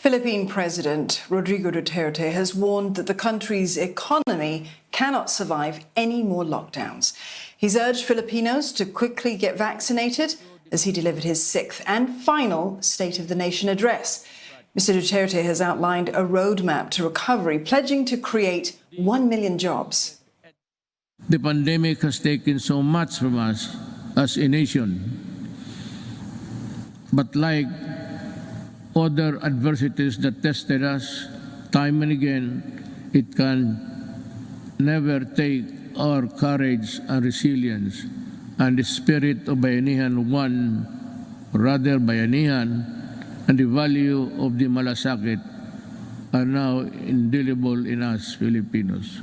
Philippine President Rodrigo Duterte has warned that the country's economy cannot survive any more lockdowns. He's urged Filipinos to quickly get vaccinated as he delivered his sixth and final State of the Nation address. Mr. Duterte has outlined a roadmap to recovery, pledging to create 1 million jobs. The pandemic has taken so much from us as a nation. But like other adversities that tested us time and again, it can never take our courage and resilience and the spirit of bayanihan one, rather bayanihan, and the value of the malasakit are now indelible in us Filipinos.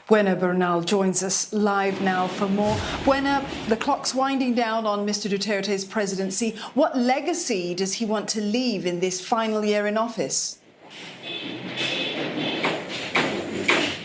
Buena Bernal joins us live now for more. Buena, the clock's winding down on Mr. Duterte's presidency. What legacy does he want to leave in this final year in office?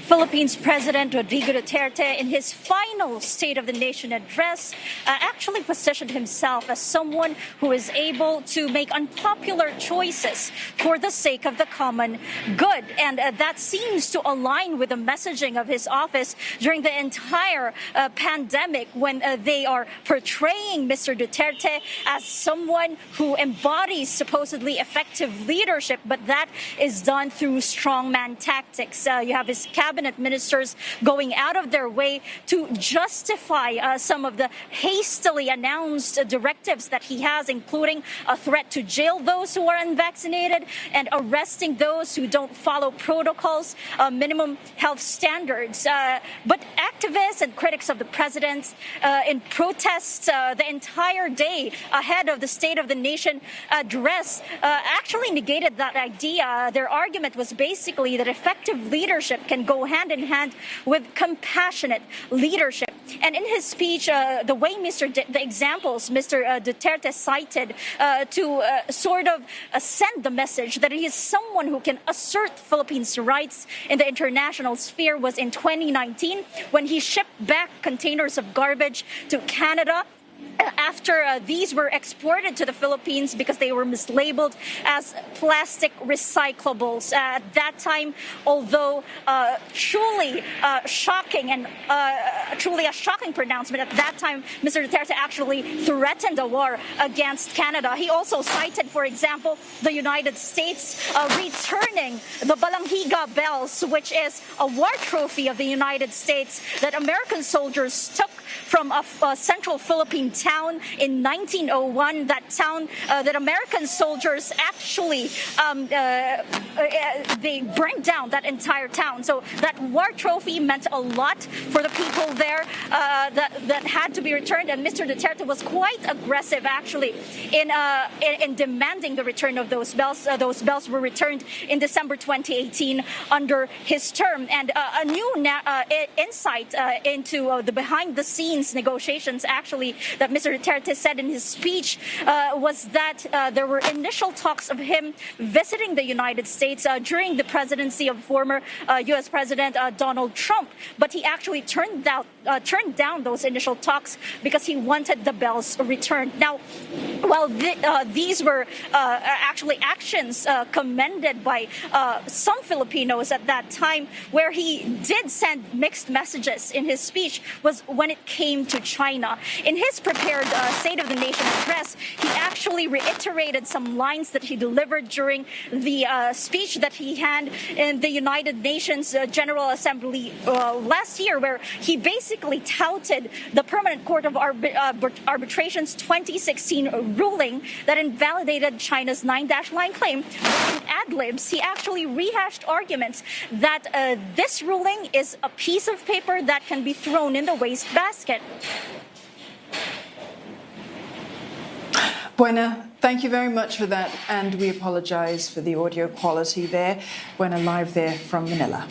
Philippines President Rodrigo Duterte, in his final State of the Nation address, actually positioned himself as someone who is able to make unpopular choices for the sake of the common good. And that seems to align with the messaging of his office during the entire pandemic, when they are portraying Mr. Duterte as someone who embodies supposedly effective leadership, but that is done through strongman tactics. You have his cabinet ministers going out of their way to justify some of the hastily announced directives that he has, including a threat to jail those who are unvaccinated and arresting those who don't follow protocols, minimum health standards. But activists and critics of the president in protest the entire day ahead of the State of the Nation address actually negated that idea. Their argument was basically that effective leadership can go hand in hand with compassionate leadership. And in his speech, the way the examples Mr. Duterte cited to sort of send the message that he is someone who can assert Philippines' rights in the international sphere was in 2019, when he shipped back containers of garbage to Canada after these were exported to the Philippines because they were mislabeled as plastic recyclables. At that time, although truly shocking and truly a shocking pronouncement, at that time, Mr. Duterte actually threatened a war against Canada. He also cited, for example, the United States returning the Balanghiga bells, which is a war trophy of the United States that American soldiers took from a central Philippine town in 1901, that town that American soldiers actually they burned down that entire town. So that war trophy meant a lot for the people there that had to be returned. And Mr. Duterte was quite aggressive, actually, in demanding the return of those bells. Those bells were returned in December 2018 under his term. And a new insight into the behind-the-scenes negotiations, actually, that Mr. Duterte said in his speech was that there were initial talks of him visiting the United States during the presidency of former U.S. President Donald Trump, but he actually turned down those initial talks because he wanted the bells returned. Now, while these were actually actions commended by some Filipinos at that time, where he did send mixed messages in his speech was when it came to China. In his prepared State of the Nation address, he actually reiterated some lines that he delivered during the speech that he had in the United Nations General Assembly last year, where he basically touted the Permanent Court of Arbitration's 2016 ruling that invalidated China's 9-line claim. In ad-libs, he actually rehashed arguments that this ruling is a piece of paper that can be thrown in the wastebasket. Buena, thank you very much for that, and we apologize for the audio quality there. Buena live there from Manila.